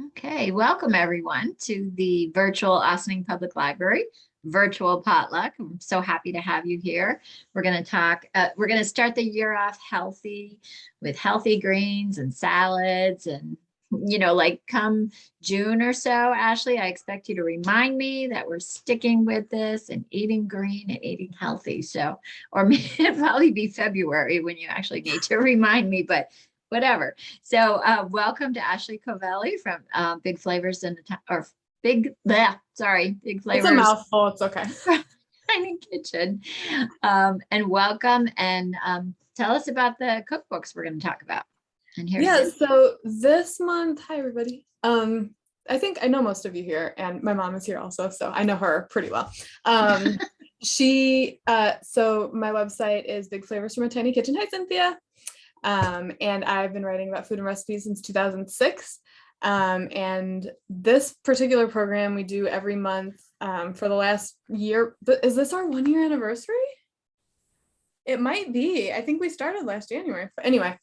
Okay, welcome everyone to the virtual Ossining Public Library virtual potluck. I'm so happy to have you here. We're going to we're going to start the year off healthy with healthy greens and salads. And, like come June or so, Ashley, I expect you to remind me that we're sticking with this and eating green and eating healthy. So, or maybe it'll probably be February when you actually need to remind me, but whatever. So welcome to Ashley Covelli from Big Flavors in the or Big It's Flavors. a mouthful. It's okay. Tiny Kitchen. And welcome and tell us about the cookbooks we're going to talk about. And here's so this month, hi everybody. I think I know most of you here, and my mom is here also, so I know her pretty well. So my website is Big Flavors from a Tiny Kitchen. Hi, Cynthia. And I've been writing about food and recipes since 2006. And this particular program we do every month for the last year. But is this our 1 year anniversary? It might be. I think we started last January. But anyway,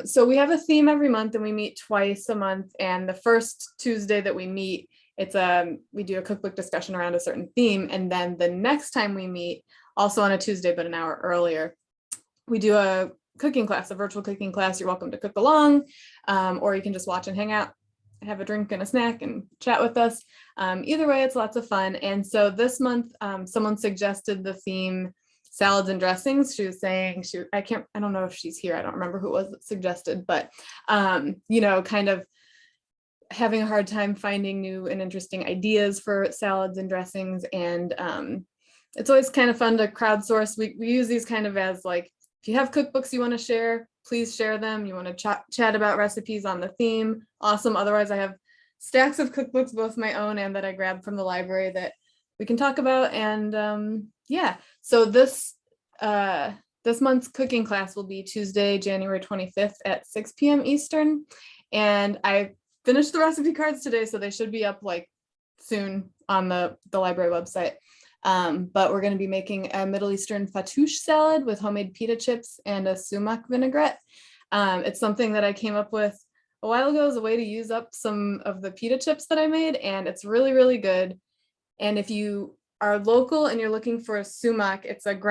so we have a theme every month and we meet twice a month. And the first Tuesday that we meet, we do a cookbook discussion around a certain theme. And then the next time we meet, also on a Tuesday, but an hour earlier, we do a cooking class, a virtual cooking class. You're welcome to cook along, or you can just watch and hang out, have a drink and a snack and chat with us. Either way, it's lots of fun. And so this month, someone suggested the theme salads and dressings. She was saying, I don't know if she's here. I don't remember who it was that suggested, but, kind of having a hard time finding new and interesting ideas for salads and dressings. And it's always kind of fun to crowdsource. We use these kind of as like, if you have cookbooks you want to share, please share them. You want to chat about recipes on the theme, awesome. Otherwise, I have stacks of cookbooks, both my own and that I grabbed from the library that we can talk about. And so this month's cooking class will be Tuesday, January 25th at 6 p.m. Eastern. And I finished the recipe cards today, so they should be up like soon on the library website. But we're going to be making a Middle Eastern Fatoush salad with homemade pita chips and a sumac vinaigrette. It's something that I came up with a while ago as a way to use up some of the pita chips that I made, and it's really, really good. And if you are local and you're looking for a sumac, it's like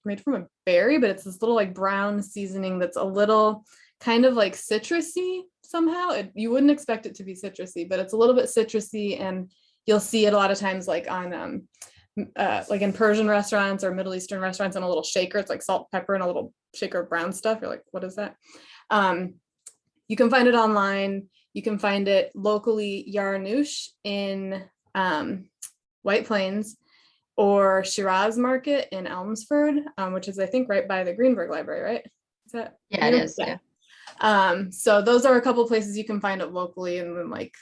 made from a berry, but it's this little like brown seasoning that's a little kind of like citrusy somehow. You wouldn't expect it to be citrusy, but it's a little bit citrusy, and you'll see it a lot of times like on like in Persian restaurants or Middle Eastern restaurants in a little shaker. It's like salt, pepper, and a little shaker of brown stuff. You're like, what is that? You can find it online. You can find it locally, Yarnoush in White Plains, or Shiraz Market in Elmsford, which is I think right by the Greenberg Library, right? Is that? Yeah, it is. Yeah. So those are a couple places you can find it locally, and then like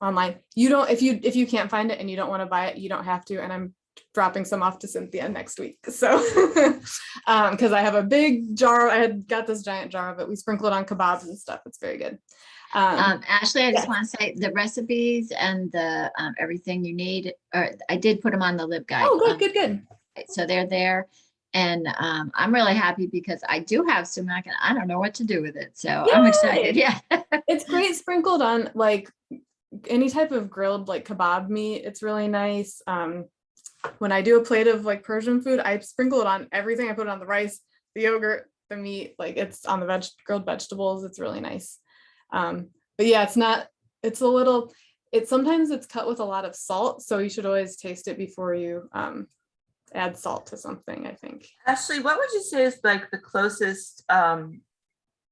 online. You don't, if you can't find it and you don't want to buy it, you don't have to. And I'm dropping some off to Cynthia next week. So because I have a big jar, I had got this giant jar of it. We sprinkle it on kebabs and stuff. It's very good. Ashley, I just want to say the recipes and the everything you need, or I did put them on the LibGuide. Oh, good. So they're there. And I'm really happy because I do have sumac and I don't know what to do with it. So yay! I'm excited. Yeah. It's great sprinkled on like any type of grilled like kebab meat. It's really nice. When I do a plate of like Persian food, I sprinkle it on everything. I put it on the rice, the yogurt, the meat, like it's on the grilled vegetables. It's really nice. But yeah, sometimes it's cut with a lot of salt. So you should always taste it before you add salt to something, I think. Ashley, what would you say is like the closest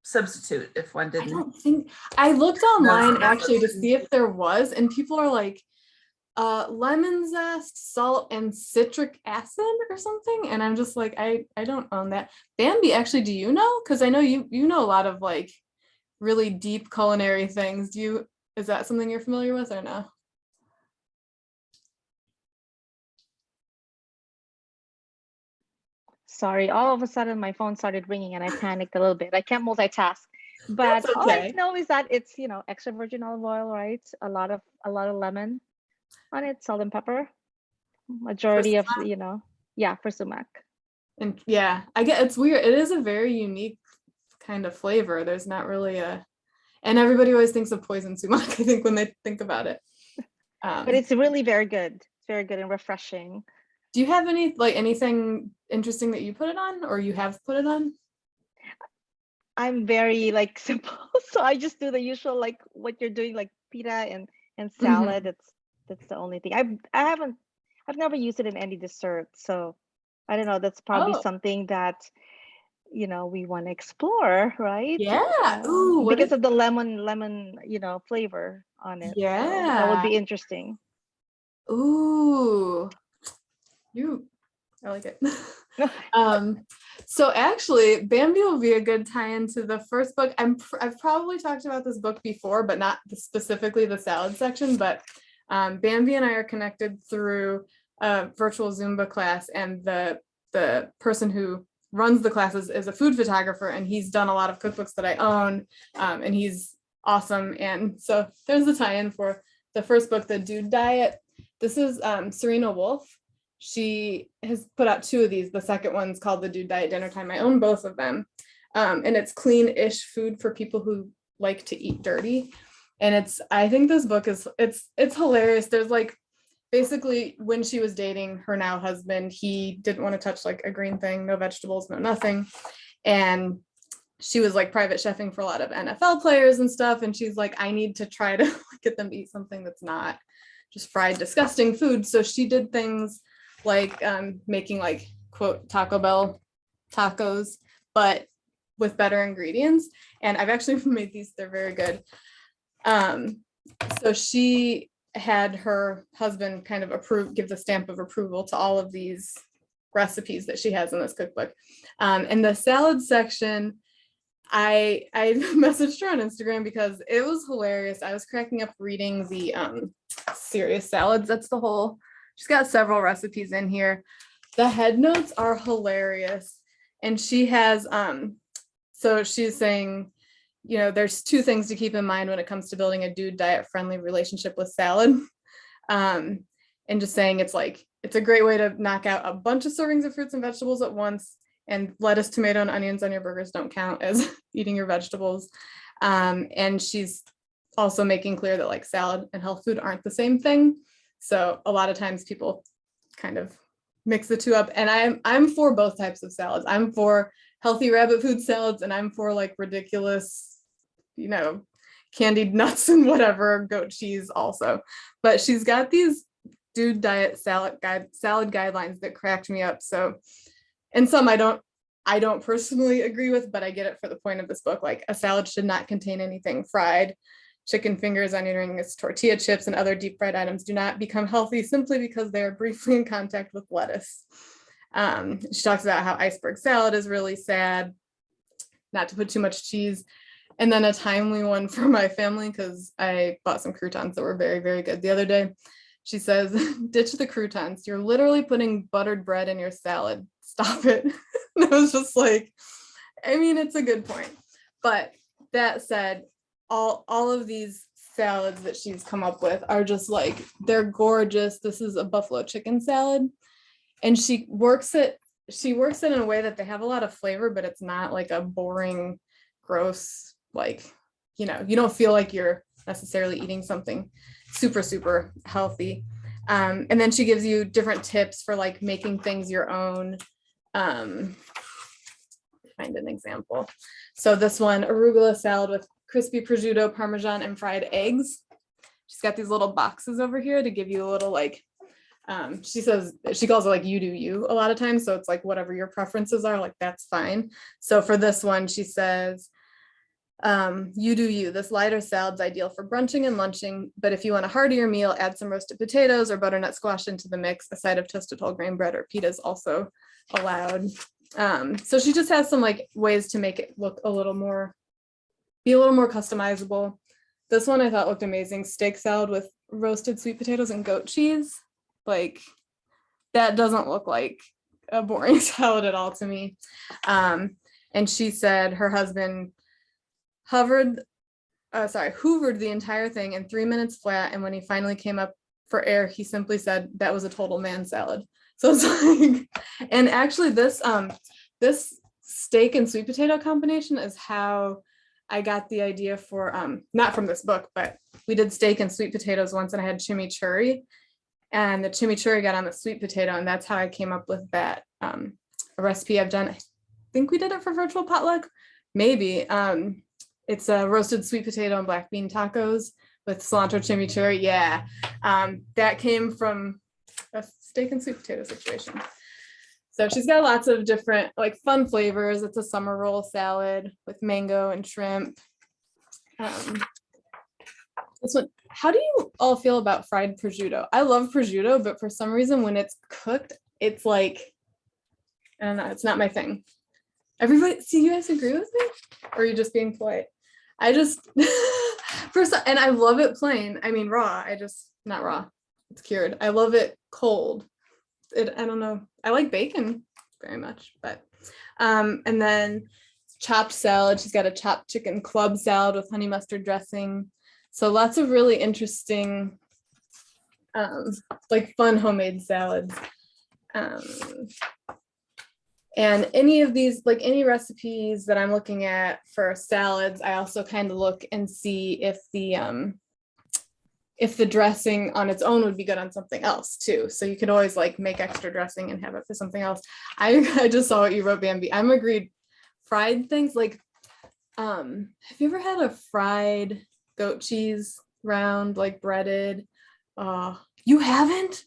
substitute if one didn't? I looked online actually to see if there was, and people are like lemon zest, salt, and citric acid or something, and I'm just like, I don't own that. Bambi, actually, do you know? Because I know you know a lot of like really deep culinary things. Is that something you're familiar with or no? Sorry, all of a sudden my phone started ringing and I panicked a little bit. I can't multitask, but okay. All I know is that it's, extra virgin olive oil, right? A lot of lemon on it, salt and pepper. Majority of, for sumac. And yeah, I get, it's weird. It is a very unique kind of flavor. There's not really And everybody always thinks of poison sumac, I think, when they think about it. But it's really very good. It's very good and refreshing. Do you have anything interesting that you put it on, or you have put it on? I'm very like simple, so I just do the usual, like what you're doing, like pita and salad. That's the only thing. I've never used it in any dessert, so I don't know. That's probably Oh. something that we want to explore, right? Yeah. Ooh, because of the lemon flavor on it. So that would Yeah. be interesting. Ooh. I like it. So actually, Bambi will be a good tie-in to the first book. I've probably talked about this book before, but not specifically the salad section. But Bambi and I are connected through a virtual Zumba class, and the person who runs the classes is a food photographer, and he's done a lot of cookbooks that I own, and he's awesome. And so there's the tie-in for the first book, The Dude Diet. This is Serena Wolf. She has put out 2 of these. The second one's called The Dude Diet Dinner Time. I own both of them. And it's clean-ish food for people who like to eat dirty. And I think this book is, it's hilarious. There's like, basically when she was dating her now husband, he didn't want to touch like a green thing, no vegetables, no nothing. And she was like private chefing for a lot of NFL players and stuff. And she's like, I need to try to get them to eat something that's not just fried, disgusting food. So she did things like making like, quote, Taco Bell tacos, but with better ingredients. And I've actually made these, they're very good. So she had her husband kind of give the stamp of approval to all of these recipes that she has in this cookbook. In the salad section, I messaged her on Instagram because it was hilarious. I was cracking up reading the serious salads. She's got several recipes in here. The head notes are hilarious. And she has, so she's saying, there's 2 things to keep in mind when it comes to building a dude diet friendly relationship with salad. And just saying it's a great way to knock out a bunch of servings of fruits and vegetables at once. And lettuce, tomato, and onions on your burgers don't count as eating your vegetables. And she's also making clear that like salad and health food aren't the same thing. So a lot of times people kind of mix the 2 up. And I'm for both types of salads. I'm for healthy rabbit food salads, and I'm for like ridiculous, candied nuts and whatever, goat cheese also. But she's got these dude diet salad guidelines that cracked me up. So, and some I don't personally agree with, but I get it for the point of this book. Like a salad should not contain anything fried. Chicken fingers, onion rings, tortilla chips, and other deep fried items do not become healthy simply because they are briefly in contact with lettuce. She talks about how iceberg salad is really sad, not to put too much cheese. And then a timely one for my family, because I bought some croutons that were very, very good the other day. She says, ditch the croutons. You're literally putting buttered bread in your salad. Stop it. And I was just like, it's a good point. But that said, all of these salads that she's come up with are just like, they're gorgeous. This is a buffalo chicken salad. And she works it in a way that they have a lot of flavor, but it's not like a boring, gross, like, you don't feel like you're necessarily eating something super, super healthy. And then she gives you different tips for like making things your own. Find an example. So this one, arugula salad with crispy prosciutto, Parmesan, and fried eggs. She's got these little boxes over here to give you a little like, she calls it like you do you a lot of times. So it's like whatever your preferences are, like that's fine. So for this one, she says, you do you. This lighter salad's ideal for brunching and lunching, but if you want a heartier meal, add some roasted potatoes or butternut squash into the mix. A side of toasted whole grain bread or pita is also allowed. So she just has some like ways to make it look be a little more customizable. This one I thought looked amazing. Steak salad with roasted sweet potatoes and goat cheese. Like that doesn't look like a boring salad at all to me. And she said her husband hoovered the entire thing in 3 minutes flat. And when he finally came up for air, he simply said that was a total man salad. So it's like, and actually this steak and sweet potato combination is how I got the idea for, not from this book, but we did steak and sweet potatoes once and I had chimichurri, and the chimichurri got on the sweet potato, and that's how I came up with that a recipe I've done. I think we did it for virtual potluck, maybe. It's a roasted sweet potato and black bean tacos with cilantro chimichurri. Yeah, that came from a steak and sweet potato situation. So she's got lots of different like fun flavors. It's a summer roll salad with mango and shrimp. This one, how do you all feel about fried prosciutto? I love prosciutto, but for some reason when it's cooked, it's like, I don't know, it's not my thing. Everybody, see, you guys agree with me? Or are you just being polite? I just, and I love it plain. I mean, raw, not raw, it's cured. I love it cold. I don't know. I like bacon very much, but, and then chopped salad. She's got a chopped chicken club salad with honey mustard dressing. So lots of really interesting, like fun homemade salads. And any of these, like any recipes that I'm looking at for salads, I also kind of look and see if the dressing on its own would be good on something else too. So you could always like make extra dressing and have it for something else. I just saw what you wrote, Bambi. I'm agreed. Fried things like, have you ever had a fried goat cheese round, like breaded? You haven't?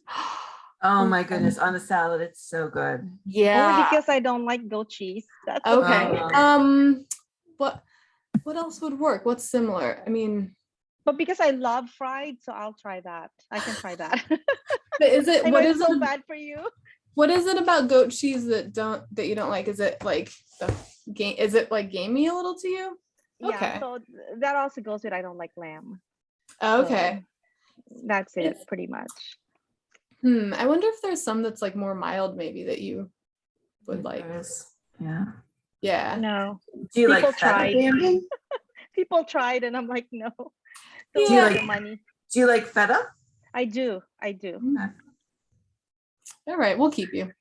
Oh my goodness, on a salad, it's so good. Yeah. Only because I don't like goat cheese. That's Okay. Oh. What else would work? What's similar? I mean, but because I love fried, so I'll try that. I can try that. but is it I know what it's is so it? bad for you? What is it about goat cheese that you don't like? Is it like is it like gamey a little to you? Yeah, Okay. so that also goes with I don't like lamb. Okay. So that's it, pretty much. I wonder if there's some that's like more mild maybe that you would like. Yeah. Yeah. No. Do you People like feta, tried. Bambi? People tried and I'm like, no. Do you like- the money. Do you like feta? I do. Okay. All right, we'll keep you.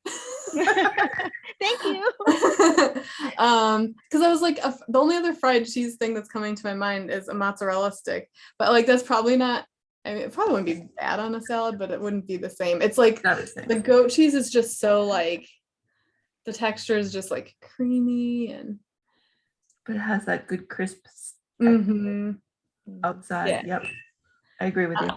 Thank you. Because I was like, the only other fried cheese thing that's coming to my mind is a mozzarella stick, but like that's probably not. I mean, it probably wouldn't be bad on a salad, but it wouldn't be the same. It's like Not the same. the goat cheese is just so like, the texture is just like creamy and. But it has that good crisp Mhm. outside. Yeah. Yep. I agree with you.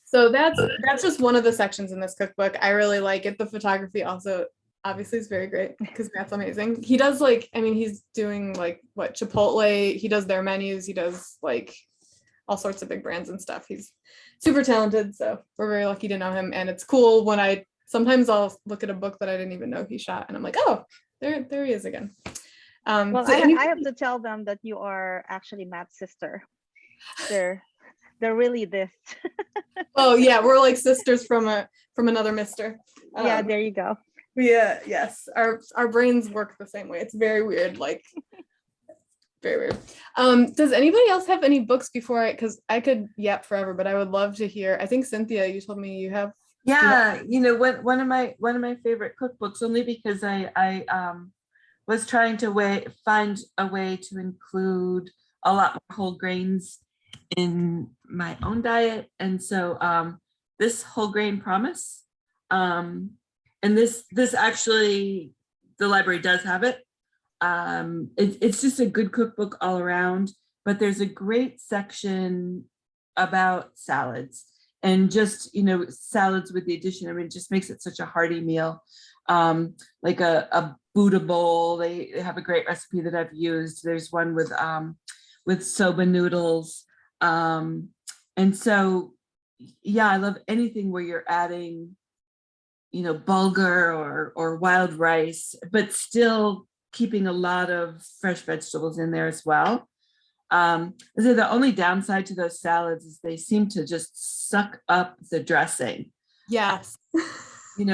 So that's just one of the sections in this cookbook. I really like it. The photography also obviously is very great because Matt's amazing. He does like, I mean, he's doing like what Chipotle, he does their menus, he does like all sorts of big brands and stuff. He's super talented. So we're very lucky to know him. And it's cool when sometimes I'll look at a book that I didn't even know he shot and I'm like, oh, there he is again. Well, so I have to tell them that you are actually Matt's sister. They're really this. Oh yeah, we're like sisters from another mister. Yeah, there you go. Yeah, yes. Our brains work the same way. It's very weird, like very weird. Does anybody else have any books before because I could yap forever, but I would love to hear. I think Cynthia, you told me you have. Yeah, one of my favorite cookbooks, only because I was trying to find a way to include a lot more whole grains in my own diet, and so this whole grain promise, and this actually the library does have it. It's just a good cookbook all around, but there's a great section about salads and just salads with the addition. I mean, it just makes it such a hearty meal. Like a Buddha bowl. They have a great recipe that I've used. There's one with soba noodles. And so, yeah, I love anything where you're adding, bulgur or wild rice, but still keeping a lot of fresh vegetables in there as well. So the only downside to those salads is they seem to just suck up the dressing. Yes.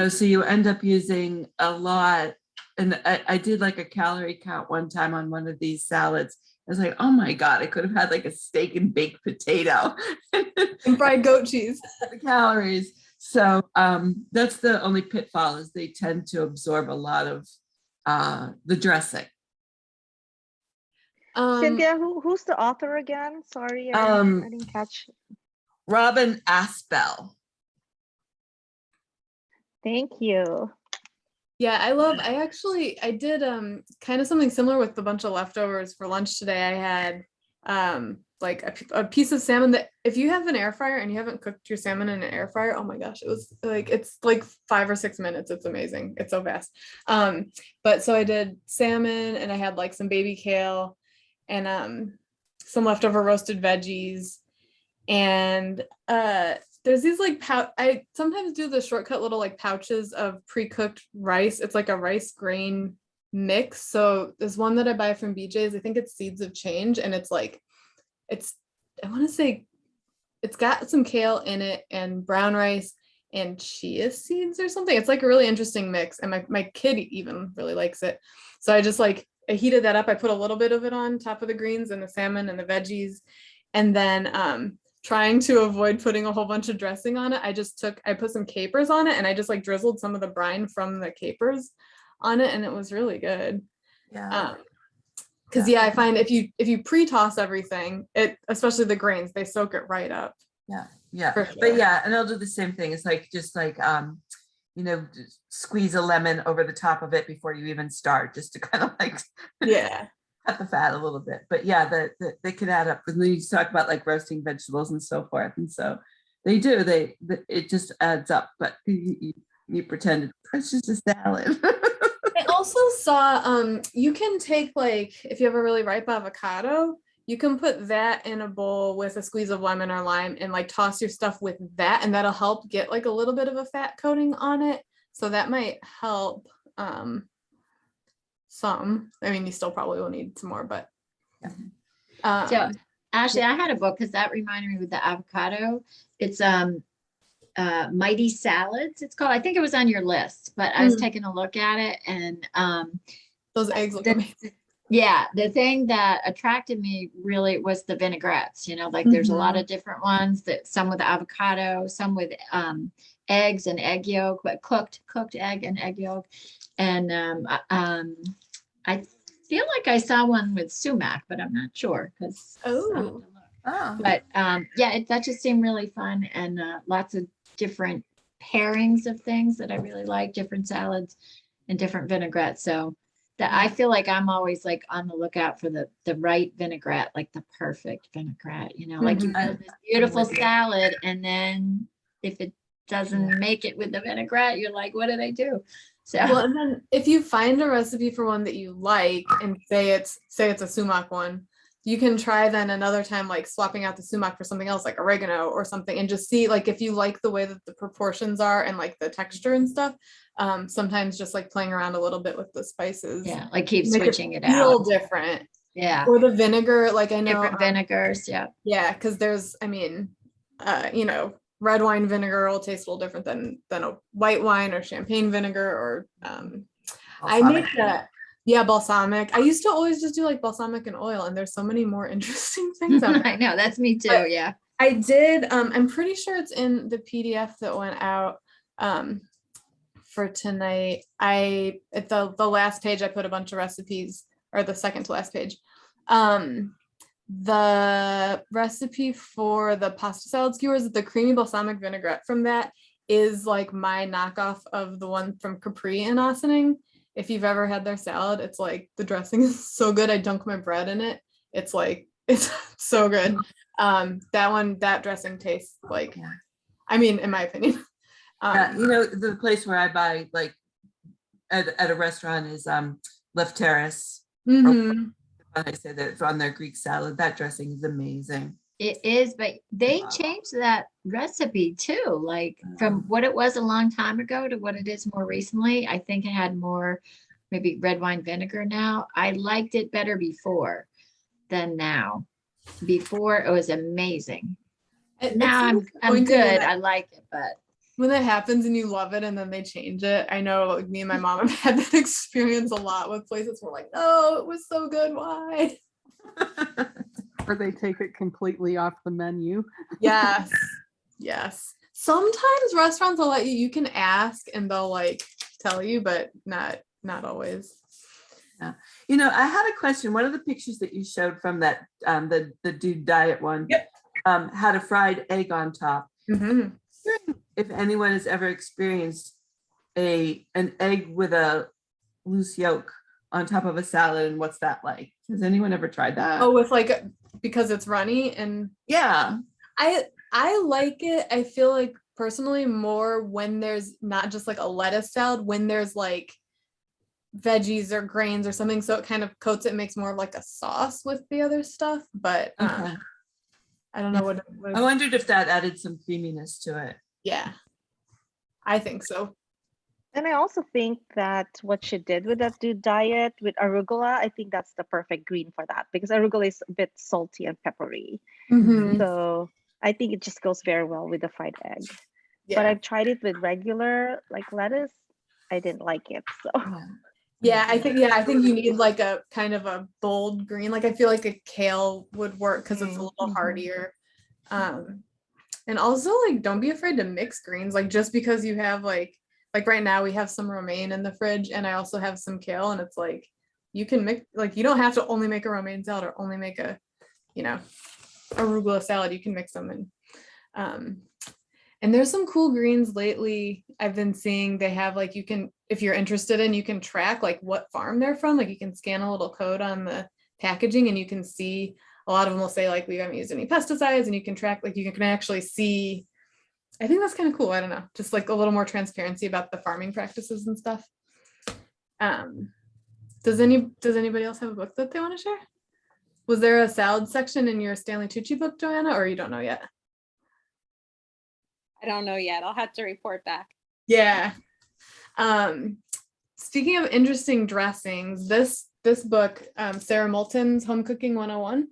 So you end up using a lot. And I did like a calorie count one time on one of these salads. I was like, oh my God, I could have had like a steak and baked potato. And fried goat cheese. The calories. So that's the only pitfall, is they tend to absorb a lot of the dressing. Cynthia, who's the author again? Sorry, I didn't catch. Robin Aspel. Thank you. Yeah, I did kind of something similar with a bunch of leftovers for lunch today. I had like a piece of salmon that if you have an air fryer and you haven't cooked your salmon in an air fryer, oh my gosh, it's like 5 or 6 minutes. It's amazing. It's so fast. But so I did salmon and I had like some baby kale and some leftover roasted veggies. And there's these like I sometimes do the shortcut little like pouches of pre-cooked rice. It's like a rice grain mix. So there's one that I buy from BJ's. I think it's Seeds of Change, and it's like I want to say it's got some kale in it and brown rice and chia seeds or something. It's like a really interesting mix, and my kid even really likes it. So I just I heated that up. I put a little bit of it on top of the greens and the salmon and the veggies, and then trying to avoid putting a whole bunch of dressing on it, I put some capers on it, and I just like drizzled some of the brine from the capers on it, and it was really good. Yeah. Because I find if you pre-toss everything, especially the grains, they soak it right up. Yeah. For sure. But yeah, and I'll do the same thing. It's like just squeeze a lemon over the top of it before you even start, just to kind of like cut the fat a little bit. But yeah, they can add up. And then you talk about like roasting vegetables and so forth, and so they do. It just adds up. But you pretend it's just a salad. I also saw you can take like if you have a really ripe avocado, you can put that in a bowl with a squeeze of lemon or lime and like toss your stuff with that, and that'll help get like a little bit of a fat coating on it. So that might help some. I mean, you still probably will need some more, but So Ashley, I had a book because that reminded me with the avocado. It's Mighty Salads, it's called. I think it was on your list, but I was taking a look at it, and those eggs look amazing. Yeah, the thing that attracted me really was the vinaigrettes. Like there's a lot of different ones, that some with avocado, some with eggs and egg yolk, but cooked egg and egg yolk. And I feel like I saw one with sumac, but I'm not sure because but that just seemed really fun, and lots of different pairings of things that I really like, different salads and different vinaigrettes. So that I feel like I'm always like on the lookout for the right vinaigrette, like the perfect vinaigrette, like you build this beautiful salad, and then if it doesn't make it with the vinaigrette, you're like, what did I do? So and then if you find a recipe for one that you like and say it's a sumac one, you can try then another time like swapping out the sumac for something else like oregano or something, and just see like if you like the way that the proportions are and like the texture and stuff. Sometimes just like playing around a little bit with the spices. Yeah, like keep switching it feel out. Different. Yeah. Or the vinegar, like I know different vinegars. Yeah. Yeah, because there's, red wine vinegar will taste a little different than a white wine or champagne vinegar or I make that. Yeah, balsamic. I used to always just do like balsamic and oil, and there's so many more interesting things out there. I know, that's me too. But yeah. I did. I'm pretty sure it's in the PDF that went out for tonight. At the last page, I put a bunch of recipes, or the second to last page. The recipe for the pasta salad skewers, the creamy balsamic vinaigrette from that is like my knockoff of the one from Capri in Ossining. If you've ever had their salad, it's like the dressing is so good. I dunk my bread in it. It's so good. That dressing tastes like, I mean, in my opinion. The place where I buy like at a restaurant is Left Terrace. I say that it's on their Greek salad. That dressing is amazing. It is, but they changed that recipe too, like from what it was a long time ago to what it is more recently. I think it had more maybe red wine vinegar now. I liked it better before than now. Before it was amazing. Now I'm good. I like it, but when that happens and you love it and then they change it, I know like me and my mom have had that experience a lot with places where like, no, it was so good. Why? Or they take it completely off the menu. Yes. Sometimes restaurants will let you can ask and they'll like tell you, but not always. You know, I had a question. One of the pictures that you showed from that, the dude diet one, Yep. Had a fried egg on top. Mhm. If anyone has ever experienced an egg with a loose yolk on top of a salad, and what's that like? Has anyone ever tried that? Oh, with like, because it's runny, and Yeah. I like it. I feel like personally more when there's not just like a lettuce salad, when there's like veggies or grains or something, so it kind of coats it, makes more of like a sauce with the other stuff. But Okay. I don't know what I wondered if that added some creaminess to it. yeah, I think so. And I also think that what she did with that dude diet with arugula, I think that's the perfect green for that, because arugula is a bit salty and peppery. Mhm. So I think it just goes very well with the fried egg. Yeah. But I've tried it with regular like lettuce. I didn't like it. So I think you need like a kind of a bold green. Like I feel like a kale would work because it's a little Mhm. hardier. And also like don't be afraid to mix greens. Like just because you have like right now we have some romaine in the fridge, and I also have some kale, and it's like you can mix, like you don't have to only make a romaine salad or only make a, you know, arugula salad. You can mix them in. And there's some cool greens lately I've been seeing. They have like, you can, if you're interested in, you can track like what farm they're from. Like you can scan a little code on the packaging and you can see, a lot of them will say like, we haven't used any pesticides, and you can track, like you can actually see. I think that's kind of cool. I don't know, just like a little more transparency about the farming practices and stuff. Does anybody else have a book that they want to share? Was there a salad section in your Stanley Tucci book, Joanna, or you don't know yet? I don't know yet. I'll have to report back. Yeah. Speaking of interesting dressings, this book, Sarah Moulton's Home Cooking 101.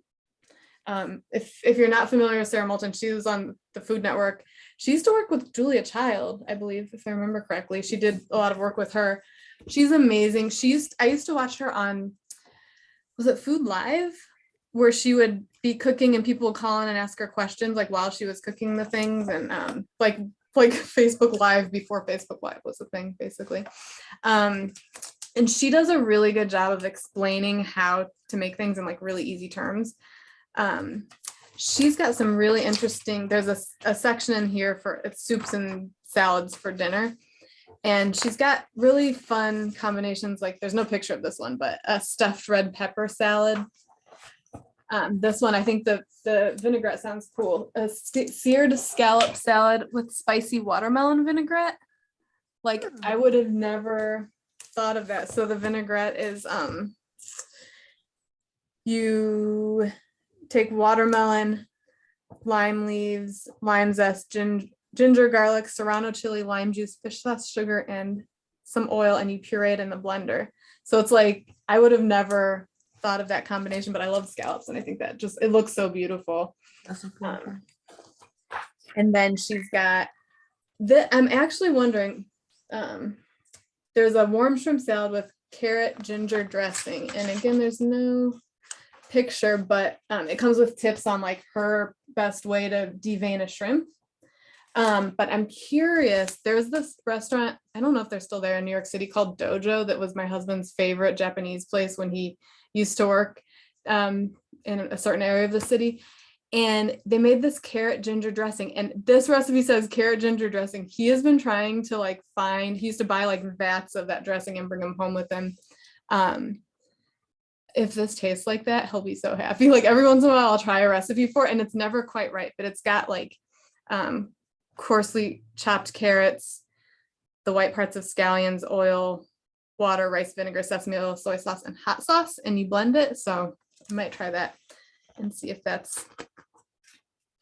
If you're not familiar with Sarah Moulton, she was on the Food Network. She used to work with Julia Child, I believe, if I remember correctly. She did a lot of work with her. She's amazing. I used to watch her on, was it Food Live? Where she would be cooking and people would call in and ask her questions like while she was cooking the things, and like Facebook Live before Facebook Live was a thing, basically. And she does a really good job of explaining how to make things in like really easy terms. She's got some really interesting, there's a section in here for it's soups and salads for dinner. And she's got really fun combinations. Like there's no picture of this one, but a stuffed red pepper salad. This one, I think the vinaigrette sounds cool. A seared scallop salad with spicy watermelon vinaigrette. Like I would have never thought of that. So the vinaigrette is, you take watermelon, lime leaves, lime zest, ginger, garlic, serrano chili, lime juice, fish sauce, sugar, and some oil, and you puree it in the blender. So it's like, I would have never thought of that combination, but I love scallops, and I think that just, it looks so beautiful. That's cool. And then she's got I'm actually wondering, there's a warm shrimp salad with carrot ginger dressing, and again there's no picture, but it comes with tips on like her best way to devein a shrimp. But I'm curious, there's this restaurant, I don't know if they're still there in New York City, called Dojo, that was my husband's favorite Japanese place when he used to work in a certain area of the city. And they made this carrot ginger dressing, and this recipe says carrot ginger dressing. He has been trying to like he used to buy like vats of that dressing and bring them home with him. If this tastes like that, he'll be so happy. Like every once in a while I'll try a recipe for it and it's never quite right, but it's got like coarsely chopped carrots, the white parts of scallions, oil, water, rice vinegar, sesame oil, soy sauce, and hot sauce, and you blend it. So I might try that and see if that's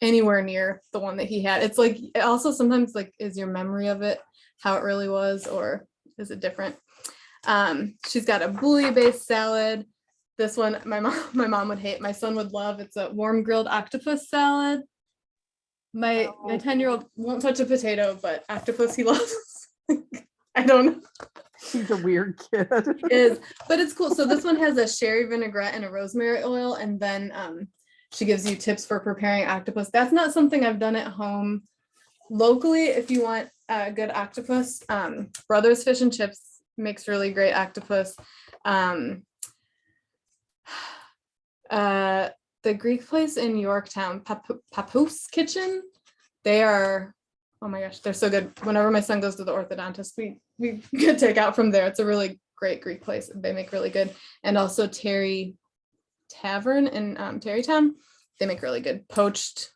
anywhere near the one that he had. It's like, it also sometimes like, is your memory of it how it really was, or is it different? She's got a bouilli based salad. This one my mom would hate, my son would love. It's a warm grilled octopus salad. My 10-year-old won't touch a potato, but octopus he loves. I don't know. He's a weird kid. But it's cool. So this one has a sherry vinaigrette and a rosemary oil, and then she gives you tips for preparing octopus. That's not something I've done at home. Locally, if you want a good octopus, Brothers Fish and Chips makes really great octopus. The Greek place in Yorktown, Papoose Kitchen, they are, oh my gosh, they're so good. Whenever my son goes to the orthodontist, we get takeout from there. It's a really great Greek place. They make really good. And also Terry Tavern in Terrytown, they make really good poached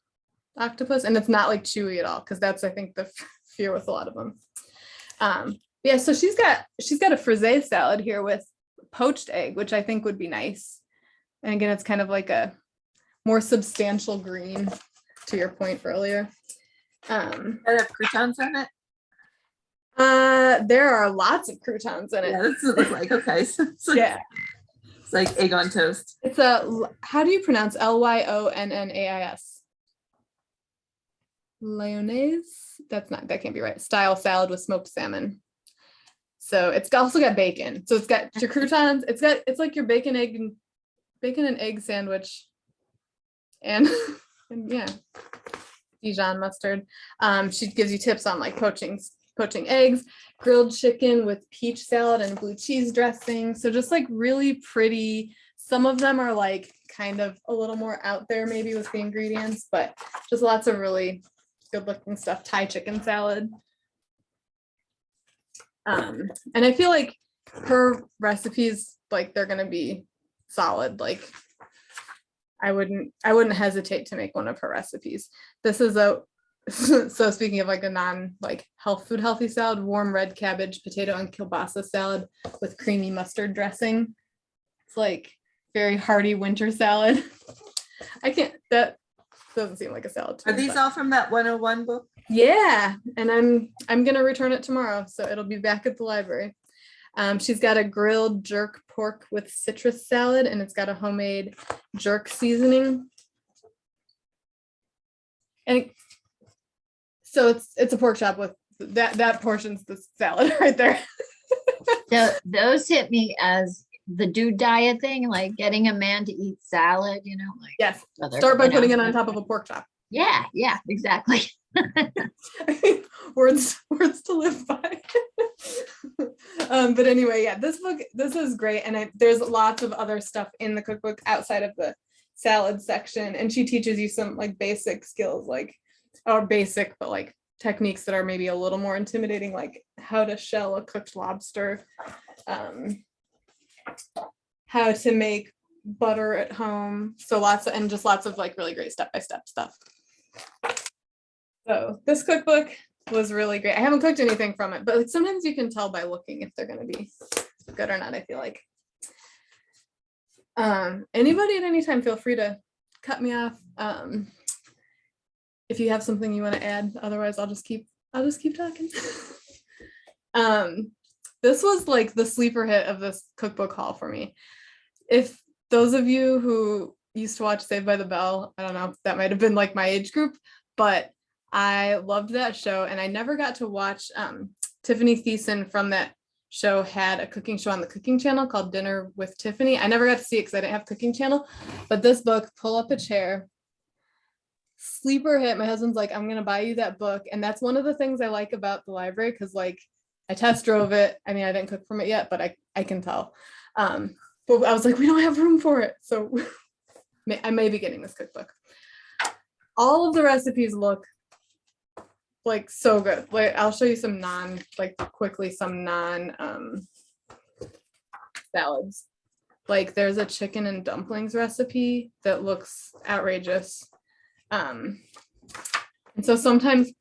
octopus, and it's not like chewy at all, because that's, I think, the fear with a lot of them. Yeah, so she's got a frisee salad here with poached egg, which I think would be nice. And again, it's kind of like a more substantial green, to your point earlier. Does that have croutons on it? There are lots of croutons in it. Yeah, that's what it looks like. Okay. So Yeah. It's like egg on toast. It's how do you pronounce Lyonnais? Lyonnaise? That can't be right. Style salad with smoked salmon. So it's also got bacon. So it's got your croutons. It's like your bacon and egg sandwich. And yeah, Dijon mustard. She gives you tips on like poaching eggs, grilled chicken with peach salad and blue cheese dressing. So just like really pretty. Some of them are like kind of a little more out there maybe with the ingredients, but just lots of really good looking stuff. Thai chicken salad. And I feel like her recipes, like they're gonna be solid. Like I wouldn't hesitate to make one of her recipes. This is so speaking of like a healthy salad, warm red cabbage, potato and kielbasa salad with creamy mustard dressing. It's like very hearty winter salad. That doesn't seem like a salad to Are me, these but- all from that 101 book? Yeah, and I'm gonna return it tomorrow, so it'll be back at the library. She's got a grilled jerk pork with citrus salad, and it's got a homemade jerk seasoning. And so it's a pork chop with that portion's the salad right there. So those hit me as the dude diet thing, like getting a man to eat salad, like. Yes, other, start by putting it on top of a pork chop. Yeah, exactly. words to live by. But anyway, yeah, this is great, and there's lots of other stuff in the cookbook outside of the salad section, and she teaches you some like basic skills, but like techniques that are maybe a little more intimidating, like how to shell a cooked lobster, how to make butter at home. So lots of like really great step-by-step stuff. So this cookbook was really great. I haven't cooked anything from it, but like sometimes you can tell by looking if they're going to be good or not, I feel like. Anybody at any time, feel free to cut me off. If you have something you want to add, otherwise I'll just keep talking. This was like the sleeper hit of this cookbook haul for me. If those of you who used to watch Saved by the Bell, I don't know, that might have been like my age group, but I loved that show, and I never got to watch Tiffany Thiessen from that show had a cooking show on the Cooking Channel called Dinner with Tiffany. I never got to see it because I didn't have Cooking Channel, but this book, Pull Up a Chair, sleeper hit. My husband's like, I'm gonna buy you that book, and that's one of the things I like about the library, because like I test drove it. I mean, I didn't cook from it yet, but I can tell. But I was like, we don't have room for it, so I may be getting this cookbook. All of the recipes look like so good. Like I'll show you some non salads. Like there's a chicken and dumplings recipe that looks outrageous. And so sometimes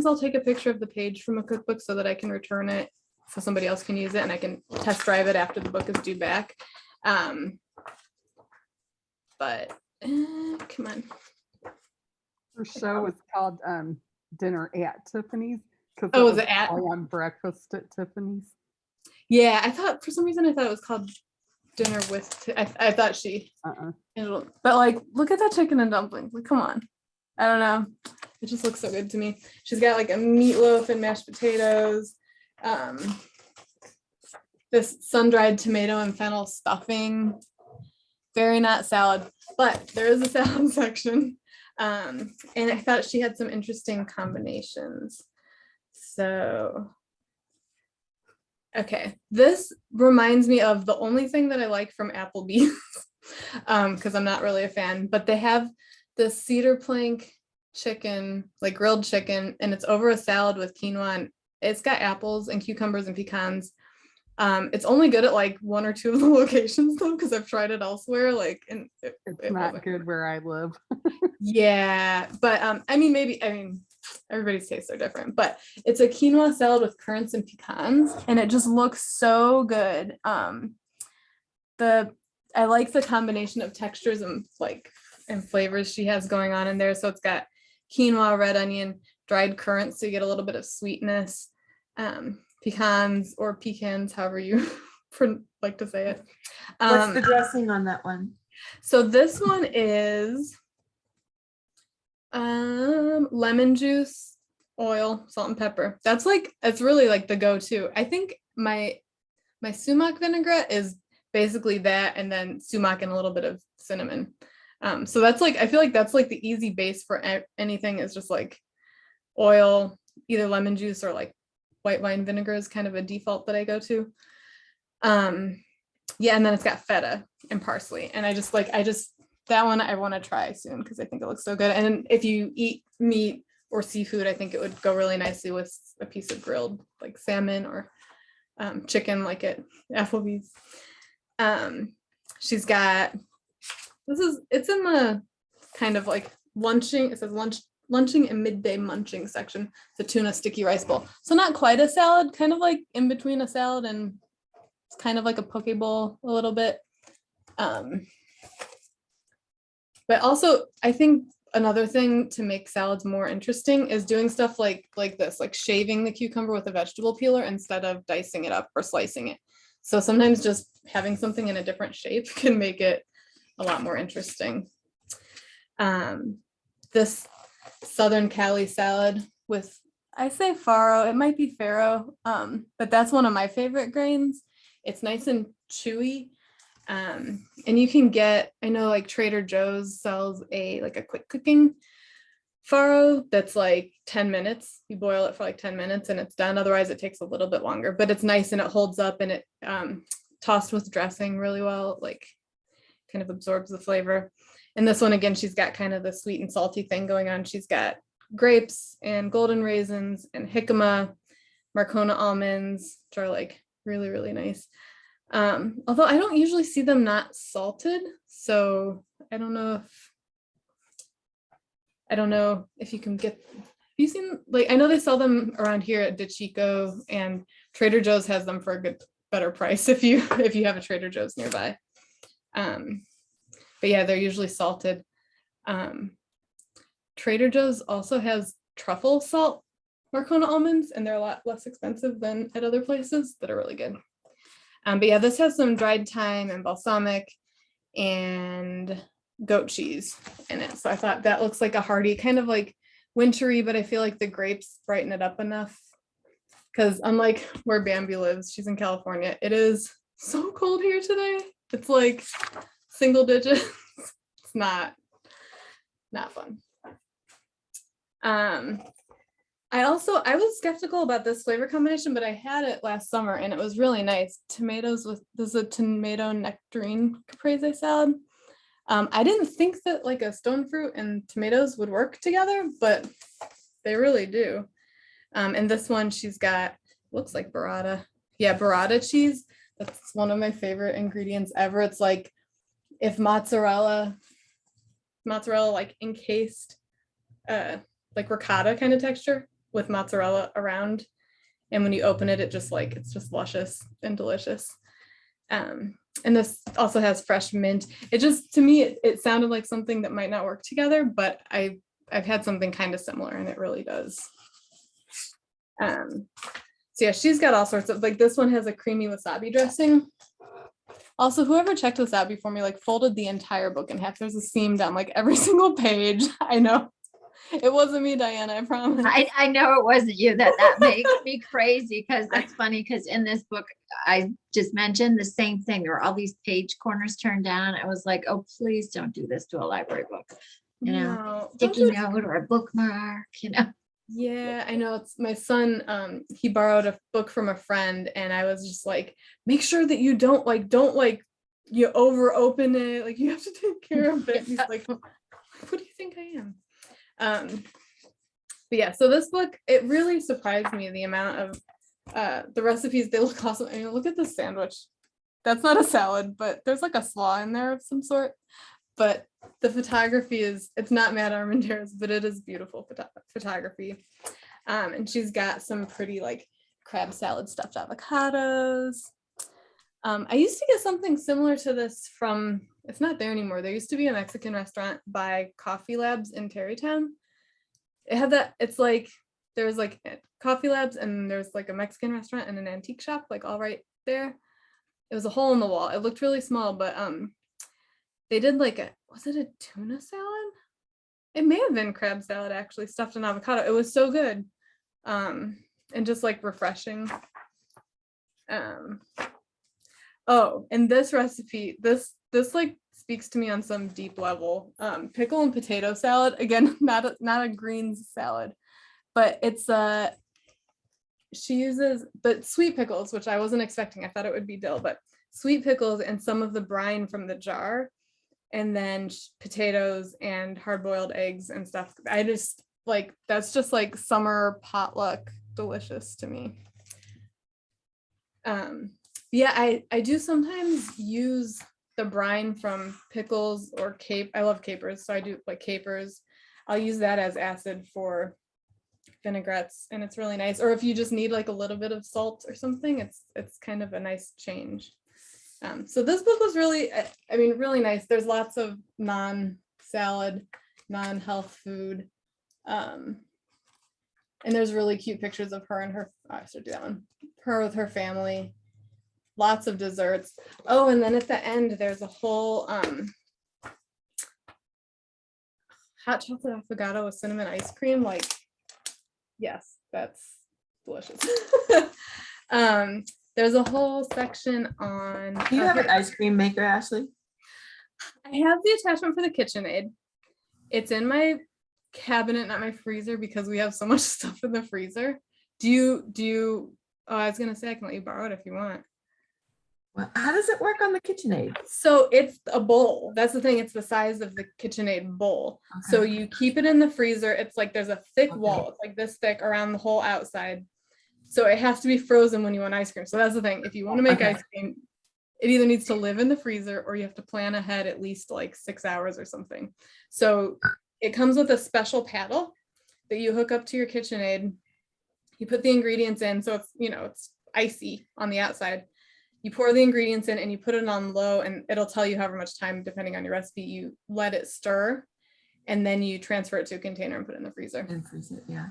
I'll take a picture of the page from a cookbook so that I can return it so somebody else can use it, and I can test drive it after the book is due back. But come on. Her show is called Dinner at Tiffany's. Oh, is it at? On Breakfast at Tiffany's. Yeah, I thought for some reason it was called Dinner with. I thought she. But like, look at that chicken and dumplings. Like, come on. I don't know. It just looks so good to me. She's got like a meatloaf and mashed potatoes. This sun-dried tomato and fennel stuffing. Very not salad, but there is a salad section. And I thought she had some interesting combinations. So Okay, this reminds me of the only thing that I like from Applebee's, because I'm not really a fan, but they have the cedar plank chicken, like grilled chicken, and it's over a salad with quinoa, and it's got apples and cucumbers and pecans. It's only good at like one or two of the locations though, because I've tried it elsewhere, like, and It's it not wasn't good where I live. Yeah, but I mean, everybody's tastes are different, but it's a quinoa salad with currants and pecans, and it just looks so good. I like the combination of textures and flavors she has going on in there. So it's got quinoa, red onion, dried currants, so you get a little bit of sweetness, pecans or pecans, however you like to say it. What's the dressing on that one? So this one is lemon juice, oil, salt and pepper. It's really like the go-to. I think my sumac vinaigrette is basically that, and then sumac and a little bit of cinnamon. So that's I feel like that's the easy base for anything, is just like oil, either lemon juice or like white wine vinegar is kind of a default that I go to. Yeah, and then it's got feta and parsley, and I just that one I want to try soon because I think it looks so good. And if you eat meat or seafood, I think it would go really nicely with a piece of grilled like salmon or chicken, like at Applebee's. She's got it's in the kind of like lunching. It says lunching and midday munching section. The tuna sticky rice bowl. So not quite a salad, kind of like in between a salad and it's kind of like a poke bowl a little bit. But also, I think another thing to make salads more interesting is doing stuff like this, like shaving the cucumber with a vegetable peeler instead of dicing it up or slicing it. So sometimes just having something in a different shape can make it a lot more interesting. This Southern Cali salad with, I say farro, it might be farro, but that's one of my favorite grains. It's nice and chewy. And you can get, I know like Trader Joe's sells a quick cooking farro that's like 10 minutes. You boil it for like 10 minutes and it's done. Otherwise it takes a little bit longer, but it's nice and it holds up, and it tossed with dressing really well, like kind of absorbs the flavor. And this one, again, she's got kind of the sweet and salty thing going on. She's got grapes and golden raisins and jicama, Marcona almonds, which are like really, really nice. Although I don't usually see them not salted, so I don't know if you can get. Have you seen, like, I know they sell them around here at DeChico, and Trader Joe's has them for a better price if you have a Trader Joe's nearby. But yeah, they're usually salted. Trader Joe's also has truffle salt Marcona almonds, and they're a lot less expensive than at other places that are really good. But yeah, this has some dried thyme and balsamic and goat cheese in it. So I thought that looks like a hearty, kind of like wintry, but I feel like the grapes brighten it up enough. Because unlike where Bambi lives, she's in California, it is so cold here today. It's like single digits. It's not fun. I was skeptical about this flavor combination, but I had it last summer and it was really nice. This is a tomato nectarine caprese salad. I didn't think that like a stone fruit and tomatoes would work together, but they really do. And this one, she's got, looks like burrata. Yeah, burrata cheese. That's one of my favorite ingredients ever. It's like if mozzarella like encased, like ricotta kind of texture with mozzarella around, and when you open it, it's just luscious and delicious. And this also has fresh mint. It just, to me, it sounded like something that might not work together, but I've had something kind of similar and it really does. So yeah, she's got all sorts of, like, this one has a creamy wasabi dressing. Also, whoever checked wasabi for me, like, folded the entire book in half. There's a seam down like every single page. I know. It wasn't me, Diana, I promise. I know it wasn't you. That makes me crazy, because that's funny, because in this book I just mentioned the same thing. There were all these page corners turned down. I was like, oh, please don't do this to a library book. You know, No, sticky note or a bookmark, you know. Yeah, I know. It's my son. He borrowed a book from a friend, and I was just like, make sure that you don't you over open it. Like you have to take care of it. He's like, what do you think I am? But yeah, so this book, it really surprised me the amount of the recipes. They look awesome. I mean, look at this sandwich. That's not a salad, but there's like a slaw in there of some sort. But the photography it's not Matt Armandares, but it is beautiful photography. And she's got some pretty like crab salad stuffed avocados. I used to get something similar to this from, it's not there anymore. There used to be a Mexican restaurant by Coffee Labs in Tarrytown. It had that, it's like, there's like Coffee Labs and there's like a Mexican restaurant and an antique shop, like all right there. It was a hole in the wall. It looked really small, but they did like was it a tuna salad? It may have been crab salad actually, stuffed in avocado. It was so good. And just like refreshing. Oh, and this recipe, this like speaks to me on some deep level. Pickle and potato salad. Again, not a greens salad, but it's she uses but sweet pickles, which I wasn't expecting. I thought it would be dill, but sweet pickles and some of the brine from the jar. And then potatoes and hard-boiled eggs and stuff. I just like, that's just like summer potluck delicious to me. Yeah, I do sometimes use the brine from pickles or I love capers, so I do like capers. I'll use that as acid for vinaigrettes, and it's really nice. Or if you just need like a little bit of salt or something, it's kind of a nice change. So this book was really, I mean, really nice. There's lots of non-salad, non-health food. And there's really cute pictures of her and her, I should do that one. Her with her family. Lots of desserts. Oh, and then at the end, there's a whole hot chocolate affogato with cinnamon ice cream. Like, yes, that's delicious. There's a whole section on. Do you have an ice cream maker, Ashley? I have the attachment for the KitchenAid. It's in my cabinet, not my freezer, because we have so much stuff in the freezer. Do you? Oh, I was gonna say I can let you borrow it if you want. Well, how does it work on the KitchenAid? So it's a bowl. That's the thing. It's the size of the KitchenAid bowl. Okay. So you keep it in the freezer. It's like there's a thick Okay. wall. It's like this thick around the whole outside. So it has to be frozen when you want ice cream. So that's the thing. If you want to make Okay. ice cream, it either needs to live in the freezer or you have to plan ahead at least like 6 hours or something. So it comes with a special paddle that you hook up to your KitchenAid. You put the ingredients in. So it's, it's icy on the outside. You pour the ingredients in and you put it on low, and it'll tell you however much time, depending on your recipe, you let it stir, and then you transfer it to a container and put it in the freezer. And freeze it, yeah.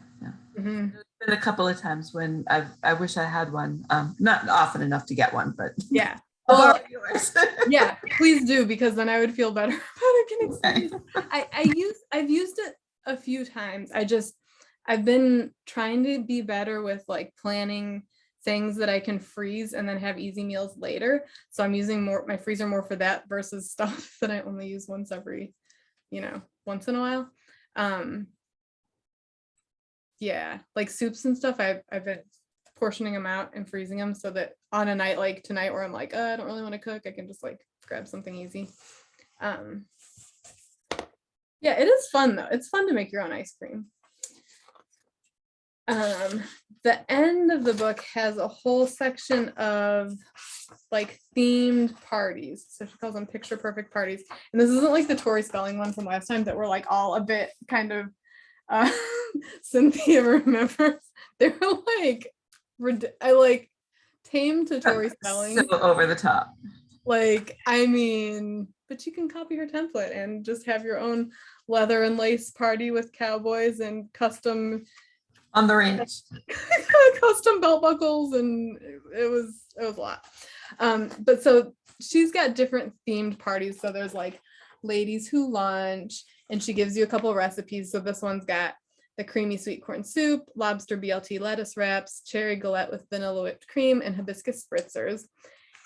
Mm-hmm. There's been a couple of times when I wish I had one. Not often enough to get one, but Yeah. I'll Well, borrow yours. yeah, please do, because then I would feel better about it getting squeezed. I've used it a few times. I've been trying to be better with like planning things that I can freeze and then have easy meals later. So I'm using my freezer more for that versus stuff that I only use once in a while. Yeah, like soups and stuff, I've been portioning them out and freezing them so that on a night like tonight where I'm like, I don't really want to cook, I can just like grab something easy. Yeah, it is fun though. It's fun to make your own ice cream. The end of the book has a whole section of like themed parties. So she calls them picture perfect parties. And this isn't like the Tori Spelling one from last time that were like all a bit kind of Cynthia remembers. They were like, I like tame to Tori Spelling. So over the top. Like, I mean, but you can copy her template and just have your own leather and lace party with cowboys and custom On the ranch. custom belt buckles, and it was a lot. But so she's got different themed parties. So there's like ladies who lunch, and she gives you a couple recipes. So this one's got the creamy sweet corn soup, lobster BLT lettuce wraps, cherry galette with vanilla whipped cream, and hibiscus spritzers.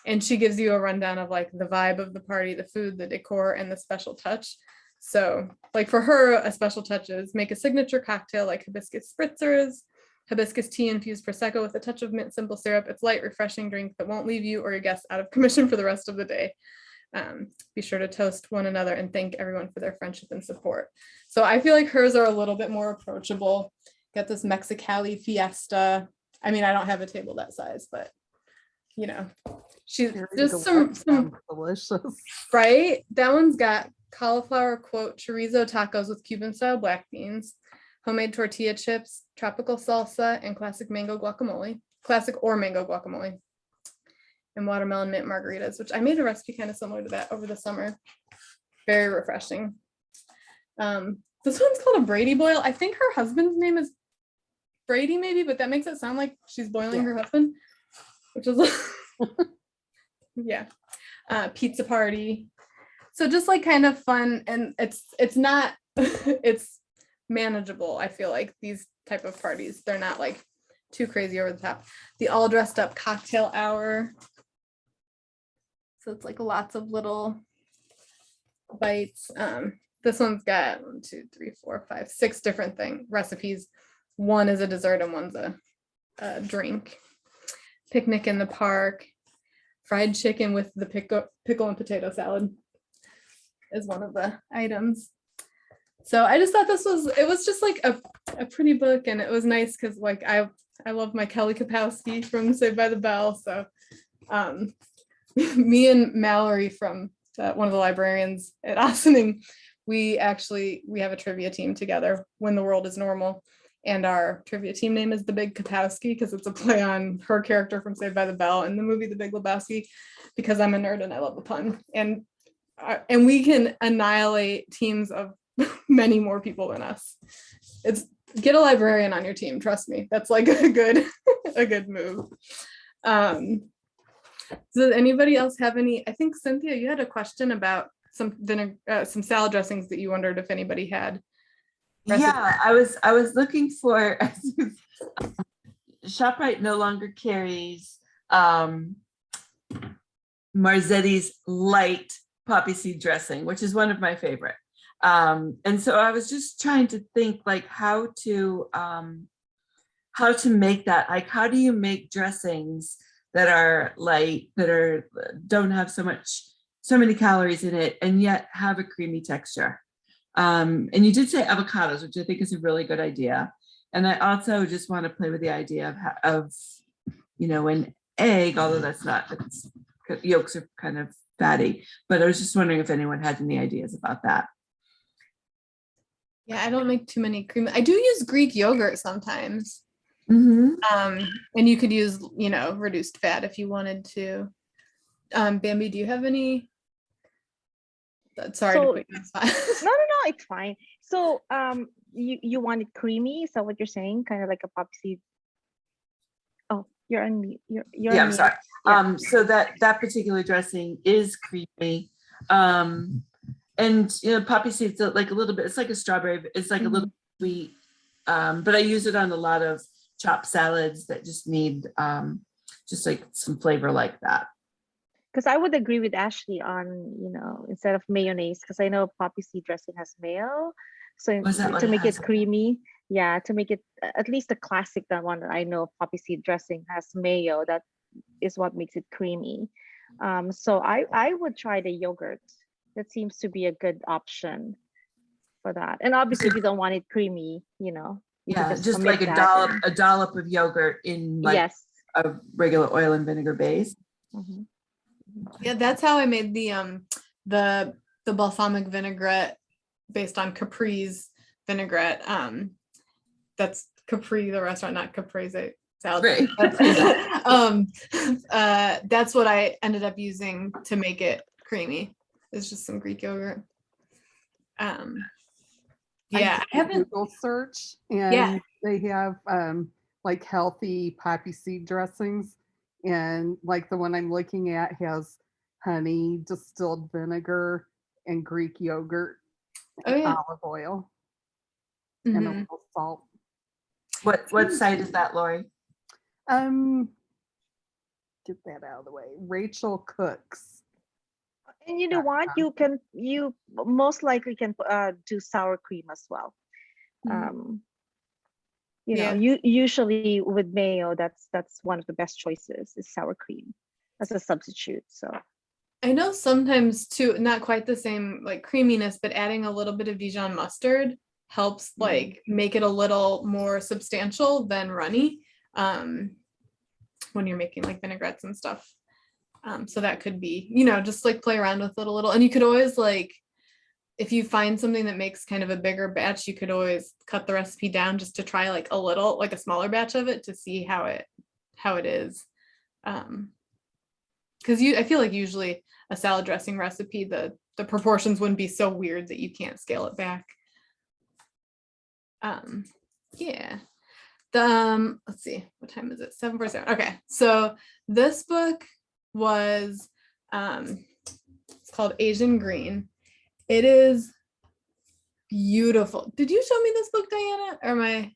And she gives you a rundown of like the vibe of the party, the food, the decor, and the special touch. So like for her, a special touch is make a signature cocktail like hibiscus spritzers, hibiscus tea infused Prosecco with a touch of mint simple syrup. It's light, refreshing drink that won't leave you or your guests out of commission for the rest of the day. Be sure to toast one another and thank everyone for their friendship and support. So I feel like hers are a little bit more approachable. Got this Mexicali fiesta. I mean, I don't have a table that size, but you know, she's Very just delicious. some Delicious. right. That one's got cauliflower quote chorizo tacos with Cuban style black beans, homemade tortilla chips, tropical salsa, and classic mango guacamole, classic or mango guacamole, and watermelon mint margaritas, which I made a recipe kind of similar to that over the summer. Very refreshing. This one's called a Brady boil. I think her husband's name is Brady maybe, but that makes it sound like she's boiling her husband, which is yeah. Pizza party. So just like kind of fun, and it's not it's manageable. I feel like these type of parties, they're not like too crazy over the top. The all dressed up cocktail hour. So it's like lots of little bites. This one's got 1, 2, 3, 4, 5, 6 different recipes. One is a dessert and one's a drink. Picnic in the park. Fried chicken with the pickle and potato salad is one of the items. So I just thought it was just like a pretty book, and it was nice because like I love my Kelly Kapowski from Saved by the Bell. So me and Mallory from one of the librarians at Ossining, we have a trivia team together, When the World is Normal. And our trivia team name is The Big Kapowski because it's a play on her character from Saved by the Bell in the movie The Big Lebowski, because I'm a nerd and I love the pun. And we can annihilate teams of many more people than us. Get a librarian on your team, trust me. That's like a good move. Does anybody else have any? I think Cynthia, you had a question about some salad dressings that you wondered if anybody had. Yeah, I was looking for ShopRite no longer carries Marzetti's light poppy seed dressing, which is one of my favorite. And so I was just trying to think like how to make that, like how do you make dressings that are light, that don't have so many calories in it, and yet have a creamy texture. And you did say avocados, which I think is a really good idea. And I also just want to play with the idea of an egg, although that's not, yolks are kind of fatty, but I was just wondering if anyone had any ideas about that. Yeah, I don't make too many cream. I do use Greek yogurt sometimes. Mm-hmm. And you could use, reduced fat if you wanted to. Bambi, do you have any? Sorry to put you on the spot. No, it's fine. So you want it creamy? Is that what you're saying? Kind of like a poppy seed. Oh, you're on mute. You're Yeah, on I'm mute. sorry. Yeah. So that particular dressing is creamy. And poppy seeds like a little bit, it's like a strawberry, it's like a little sweet. But I use it on a lot of chopped salads that just need just like some flavor like that. Because I would agree with Ashley on, instead of mayonnaise, because I know poppy seed dressing has mayo. So to make it creamy, to make it at least the classic, that one that I know, poppy seed dressing has mayo. That is what makes it creamy. So I would try the yogurt. That seems to be a good option for that. And obviously, if you don't want it creamy, you Yeah, just omit like a that dollop of yogurt in like yes. a regular oil and vinegar base. Mm-hmm. Yeah, that's how I made the balsamic vinaigrette based on Caprese vinaigrette. That's Capri, the restaurant, not Caprese salad. Right. That's what I ended up using to make it creamy. It's just some Greek yogurt. I I haven't Google search, and they have like healthy poppy seed dressings, and like the one I'm looking at has honey, distilled vinegar, and Greek yogurt, and olive oil, and a little salt. What site is that, Lori? Get that out of the way. Rachel Cooks. And you know what? You most likely can do sour cream as well. Mhm. You know, Yeah. you usually with mayo, that's one of the best choices is sour cream as a substitute. So I know sometimes too, not quite the same like creaminess, but adding a little bit of Dijon mustard helps like make it a little more substantial than runny when you're making like vinaigrettes and stuff. So that could be, you know, just like play around with it a little. And you could always like, if you find something that makes kind of a bigger batch, you could always cut the recipe down just to try like a little, like a smaller batch of it to see how it is. Because I feel like usually a salad dressing recipe, the proportions wouldn't be so weird that you can't scale it back. Yeah. Let's see, what time is it? 7:47. Okay, so this book was it's called Asian Green. It is beautiful. Did you show me this book, Diana? Or am I?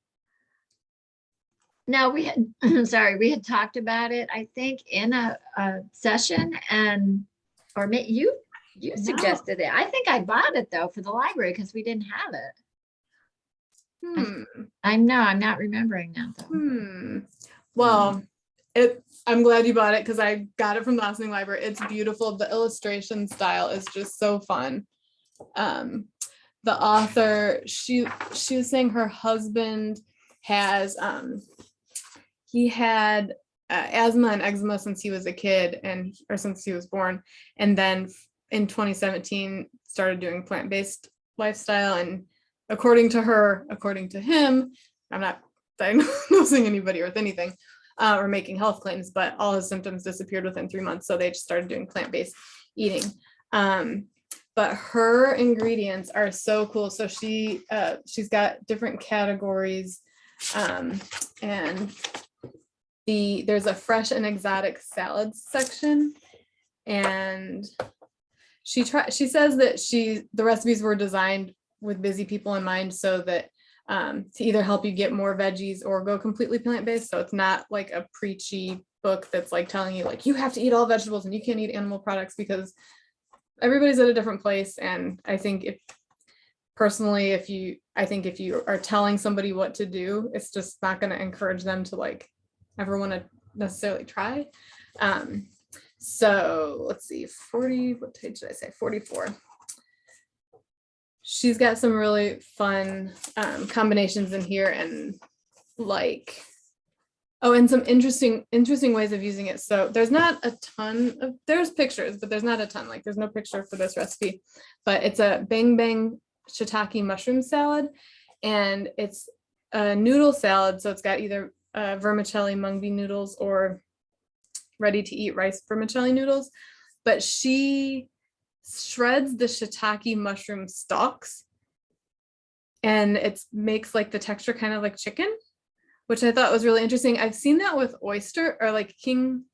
No, we had, sorry, we had talked about it, I think, in a session, and, or you No. suggested it. I think I bought it though for the library because we didn't have it. I'm not remembering now though. Well, I'm glad you bought it because I got it from the Austining Library. It's beautiful. The illustration style is just so fun. The author, she was saying her husband has he had asthma and eczema since he was a kid or since he was born, and then in 2017 started doing plant-based lifestyle. And according to him, I'm not diagnosing anybody with anything or making health claims, but all his symptoms disappeared within 3 months. So they just started doing plant-based eating. But her ingredients are so cool. So she's got different categories, and there's a fresh and exotic salads section, and she says that the recipes were designed with busy people in mind, so that to either help you get more veggies or go completely plant-based. So it's not like a preachy book that's like telling you like you have to eat all vegetables and you can't eat animal products, because everybody's at a different place. And I think if you are telling somebody what to do, it's just not going to encourage them to like ever want to necessarily try. So let's see, 40, what page did I say? 44. She's got some really fun combinations in here, and like, and some interesting ways of using it. So there's not a ton of, there's pictures, but there's not a ton, like there's no picture for this recipe, but it's a bang bang shiitake mushroom salad, and it's a noodle salad. So it's got either vermicelli mung bean noodles or ready to eat rice vermicelli noodles, but she shreds the shiitake mushroom stalks, and it makes like the texture kind of like chicken, which I thought was really interesting. I've seen that with oyster or like king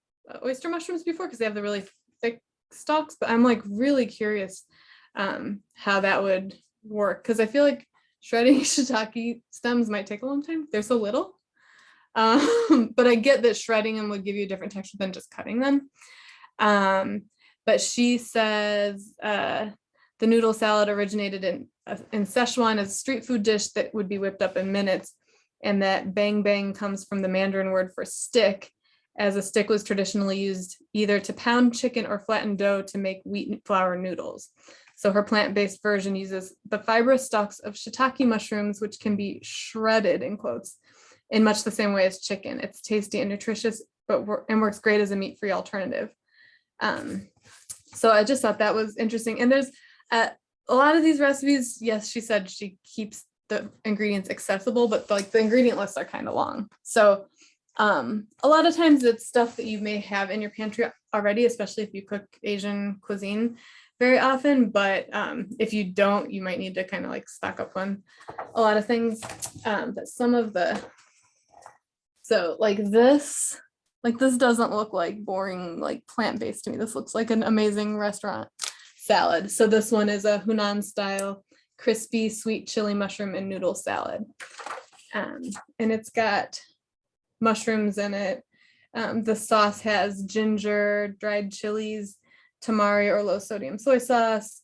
oyster mushrooms before because they have the really thick stalks, but I'm like really curious how that would work, because I feel like shredding shiitake stems might take a long time. They're so little. But I get that shredding them would give you a different texture than just cutting them. But she says the noodle salad originated in Szechuan as a street food dish that would be whipped up in minutes, and that bang bang comes from the Mandarin word for stick, as a stick was traditionally used either to pound chicken or flatten dough to make wheat flour noodles. So her plant-based version uses the fibrous stalks of shiitake mushrooms, which can be shredded in quotes, in much the same way as chicken. It's tasty and nutritious, and works great as a meat-free alternative. So I just thought that was interesting. And there's a lot of these recipes, yes, she said she keeps the ingredients accessible, but like the ingredient lists are kind of long. So a lot of times it's stuff that you may have in your pantry already, especially if you cook Asian cuisine very often. But if you don't, you might need to kind of like stock up on a lot of things. But some of so like this doesn't look like boring, like plant-based to me. This looks like an amazing restaurant salad. So this one is a Hunan style crispy sweet chili mushroom and noodle salad. And it's got mushrooms in it. The sauce has ginger, dried chilies, tamari or low sodium soy sauce,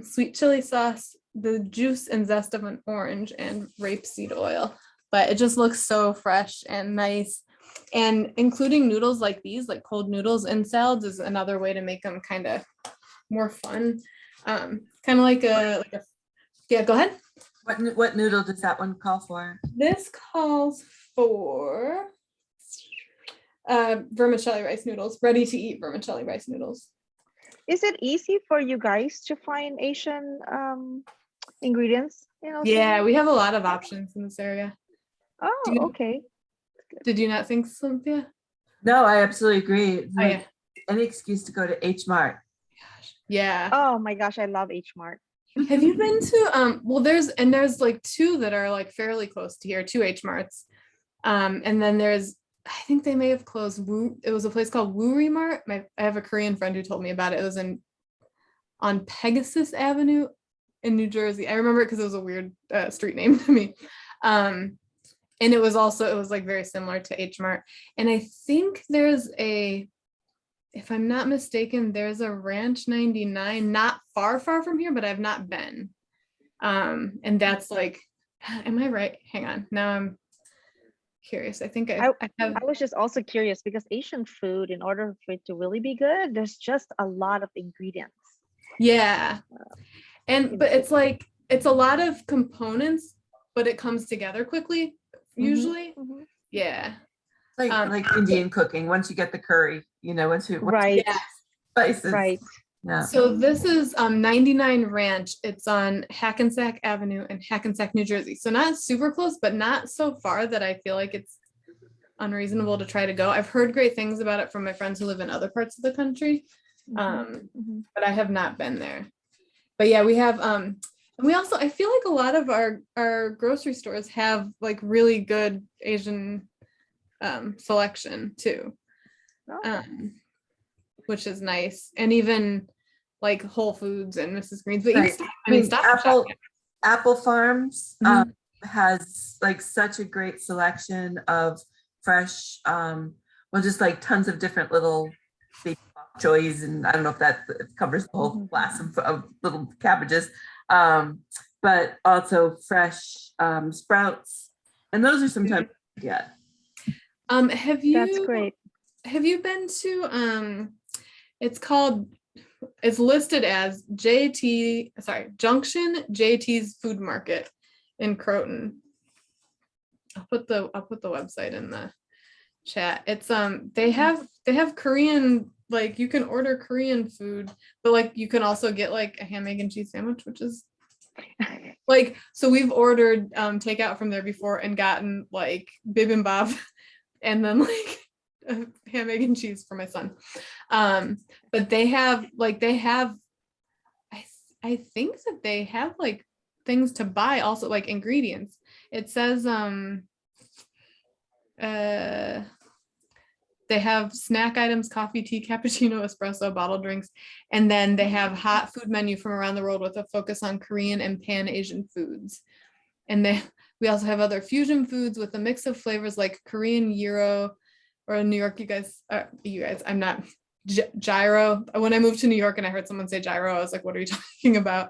sweet chili sauce, the juice and zest of an orange, and rapeseed oil. But it just looks so fresh and nice. And including noodles like these, like cold noodles in salads, is another way to make them kind of more fun. Kind of like a yeah, go ahead. What noodle does that one call for? This calls for vermicelli rice noodles, ready to eat vermicelli rice noodles. Is it easy for you guys to find Asian ingredients? Yeah, we have a lot of options in this area. Oh, okay. Did you not think, Cynthia? No, I absolutely agree. It's Oh, like yeah. any excuse to go to H Mart. Yeah. Oh my gosh, I love H Mart. Have you been to well, there's like two that are like fairly close to here, two H Marts. And then there's, I think they may have closed. It was a place called Wuri Mart. I have a Korean friend who told me about it. It was on Pegasus Avenue in New Jersey. I remember it because it was a weird street name to me. And it was like very similar to H Mart. And I think there's if I'm not mistaken, there's a Ranch 99 not far from here, but I've not been. And that's like, am I right? Hang on. Now I'm curious. I think I was just also curious because Asian food, in order for it to really be good, there's just a lot of ingredients. Yeah. But it's like, it's a lot of components, but it comes together quickly, usually. Mm-hmm. Yeah. Like Indian cooking. Once you get the curry, once you Right. spices. Right. Yeah. So this is 99 Ranch. It's on Hackensack Avenue in Hackensack, New Jersey. So not super close, but not so far that I feel like it's unreasonable to try to go. I've heard great things about it from my friends who live in other parts of the country, but I have not been there. But yeah, we have, we also, I feel like a lot of our grocery stores have like really good Asian selection too, which is nice. And even like Whole Foods and Mrs. Green's, but right. Apple Farms has like such a great selection of fresh, just like tons of different little big choys, and I don't know if that covers the whole class of little cabbages, but also fresh sprouts, and those are sometimes That's great. Have you been to it's listed as Junction JT's Food Market in Croton. I'll put the website in the chat. It's they have Korean, like you can order Korean food, but like you can also get like a ham, egg, and cheese sandwich, which is like, so we've ordered takeout from there before and gotten like bibimbap and then like a ham, egg, and cheese for my son. But they have I think that they have like things to buy also, like ingredients. It says they have snack items, coffee, tea, cappuccino, espresso, bottled drinks, and then they have hot food menu from around the world with a focus on Korean and Pan Asian foods. And we also have other fusion foods with a mix of flavors like Korean gyro, or in New York, you guys, I'm not, gyro. When I moved to New York and I heard someone say gyro, I was like, what are you talking about?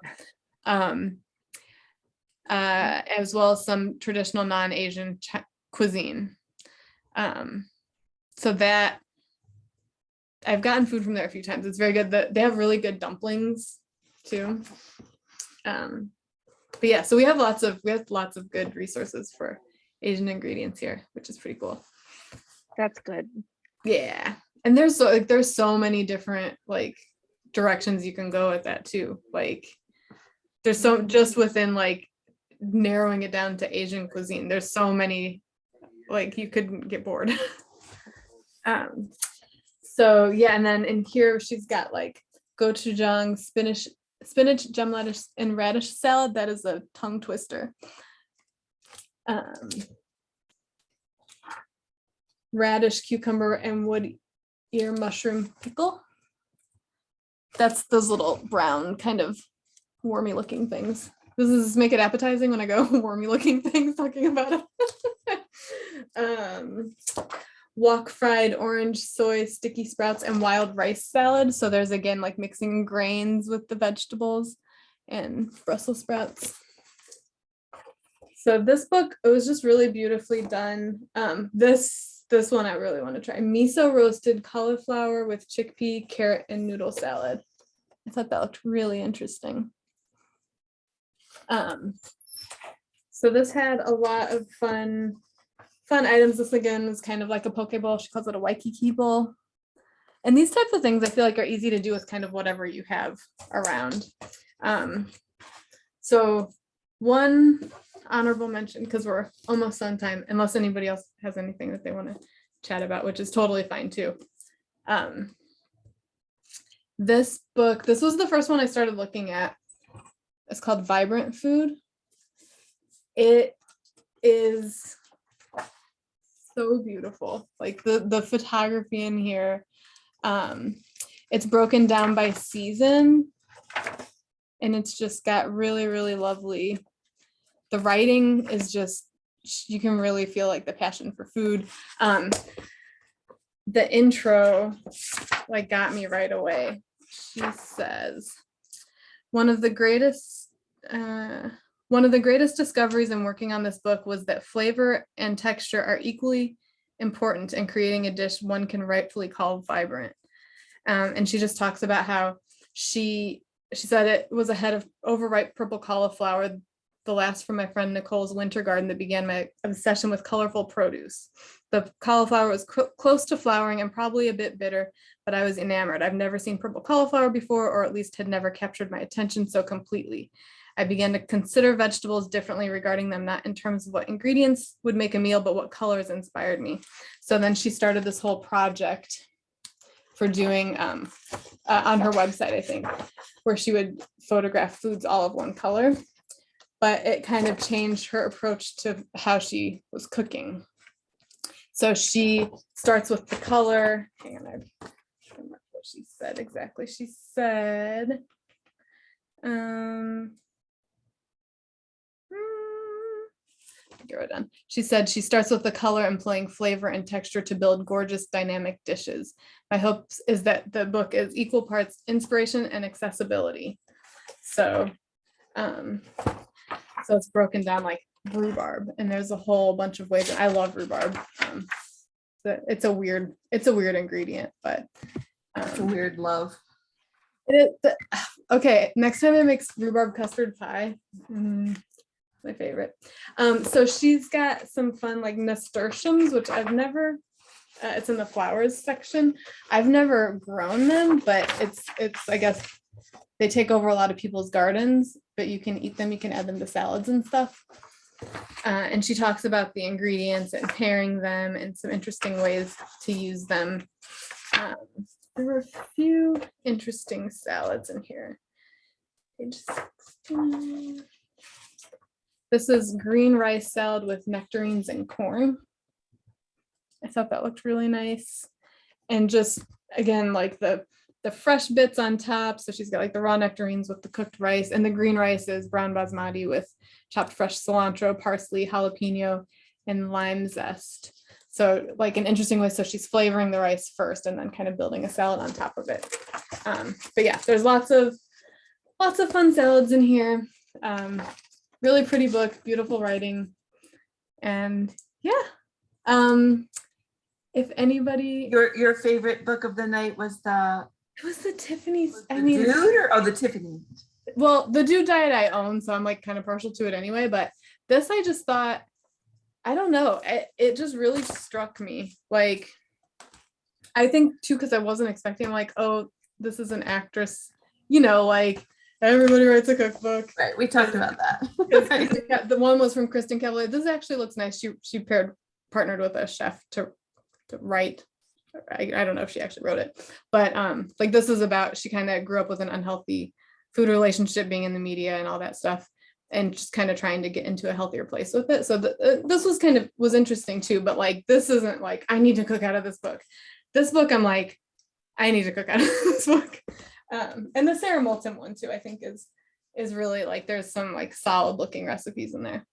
As well as some traditional non-Asian cuisine. So that I've gotten food from there a few times. It's very good. They have really good dumplings too. But yeah, so we have lots of good resources for Asian ingredients here, which is pretty cool. That's good. Yeah. And there's so many different like directions you can go with that too. Like there's so, just within like narrowing it down to Asian cuisine, there's so many, like you couldn't get bored. So yeah, and then in here she's got like gochujang, spinach, gem lettuce, and radish salad. That is a tongue twister. Radish, cucumber, and wood ear mushroom pickle. That's those little brown kind of wormy looking things. Does this make it appetizing when I go wormy looking things talking about it? wok fried orange, soy, sticky sprouts, and wild rice salad. So there's again like mixing grains with the vegetables and Brussels sprouts. So this book, it was just really beautifully done. This one I really want to try. Miso roasted cauliflower with chickpea, carrot, and noodle salad. I thought that looked really interesting. So this had a lot of fun items. This again is kind of like a poke bowl. She calls it a Waikiki bowl. And these types of things I feel like are easy to do with kind of whatever you have around. So one honorable mention, because we're almost on time, unless anybody else has anything that they want to chat about, which is totally fine too. This book, this was the first one I started looking at. It's called Vibrant Food. It is so beautiful. Like the photography in here. It's broken down by season, and it's just got really, really lovely. The writing is just, you can really feel like the passion for food. The intro like got me right away. She says, one of the greatest discoveries in working on this book was that flavor and texture are equally important in creating a dish one can rightfully call vibrant. And she just talks about how she said it was a head of overripe purple cauliflower, the last from my friend Nicole's winter garden, that began my obsession with colorful produce. The cauliflower was close to flowering and probably a bit bitter, but I was enamored. I've never seen purple cauliflower before, or at least had never captured my attention so completely. I began to consider vegetables differently, regarding them not in terms of what ingredients would make a meal, but what colors inspired me. So then she started this whole project for doing on her website, I think, where she would photograph foods all of one color. But it kind of changed her approach to how she was cooking. So she starts with the color. Hang on, I remember what she said exactly. She said, get it done. She said she starts with the color, employing flavor and texture to build gorgeous, dynamic dishes. My hope is that the book is equal parts inspiration and accessibility. So, so it's broken down like rhubarb, and there's a whole bunch of ways. I love rhubarb. It's a weird ingredient, but It's a weird love. Okay, next time I make rhubarb custard pie. My favorite. So she's got some fun like nasturtiums, which I've never, it's in the flowers section. I've never grown them, but it's I guess they take over a lot of people's gardens, but you can eat them, you can add them to salads and stuff. And she talks about the ingredients and pairing them and some interesting ways to use them. There were a few interesting salads in here. Page 16. This is green rice salad with nectarines and corn. I thought that looked really nice. And just, again, like the fresh bits on top. So she's got like the raw nectarines with the cooked rice, and the green rice is brown basmati with chopped fresh cilantro, parsley, jalapeno, and lime zest. So like an interesting way. So she's flavoring the rice first and then kind of building a salad on top of it. But yeah, there's lots of fun salads in here. Really pretty book, beautiful writing. And yeah, if anybody, Your favorite book of the night was it was the Tiffany's. I mean, Dude or the Tiffany? Well, the Dude Diet I own, so I'm like kind of partial to it anyway. But this, I just thought, I don't know, it just really struck me. Like, I think too, because I wasn't expecting like, oh, this is an actress, you know, like everybody writes a cookbook. Right, we talked about that. The one was from Kristen Covelli. This actually looks nice. She partnered with a chef to write. I don't know if she actually wrote it, but like this is about, she kind of grew up with an unhealthy food relationship, being in the media and all that stuff, and just kind of trying to get into a healthier place with it. So this was interesting too, but like this isn't like I need to cook out of this book. This book, I'm like, I need to cook out of this book. And the Sarah Moulton one too, I think is really like, there's some like solid looking recipes in there.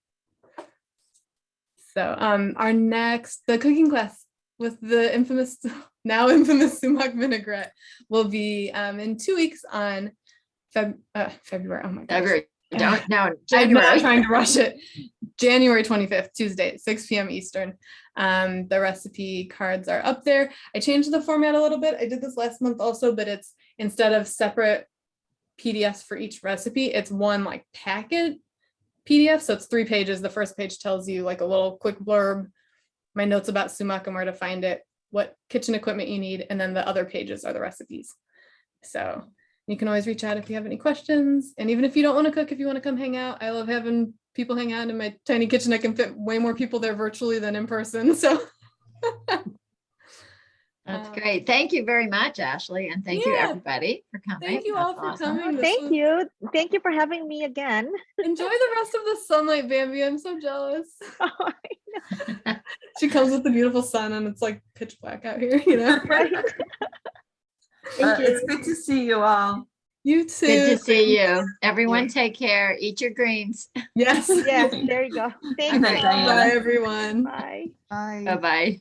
So the cooking class with the infamous, now infamous Sumac Vinaigrette will be in 2 weeks on February. Oh my gosh. February. Don't no. I'm not January. trying to rush it. January 25th, Tuesday, at 6 p.m. Eastern. The recipe cards are up there. I changed the format a little bit. I did this last month also, but it's instead of separate PDFs for each recipe, it's one like packet PDF. So it's 3 pages. The first page tells you like a little quick blurb, my notes about sumac and where to find it, what kitchen equipment you need, and then the other pages are the recipes. So you can always reach out if you have any questions. And even if you don't want to cook, if you want to come hang out, I love having people hang out in my tiny kitchen. I can fit way more people there virtually than in person. So That's great. Thank you very much, Ashley. And thank you Yeah. everybody for coming. Thank you all That's for awesome. coming. This Thank was- you. Thank you for having me again. Enjoy the rest of the sunlight, Bambi. I'm so jealous. Oh, She comes with the beautiful sun and it's like pitch black out here, you know? right. Thank It's you. good to see you all. You too. Good to see you. Everyone Yeah. take care. Eat your greens. Yes. Yes, there you go. Thank Good night, you. Diana. Bye, everyone. Bye. Bye. Bye-bye.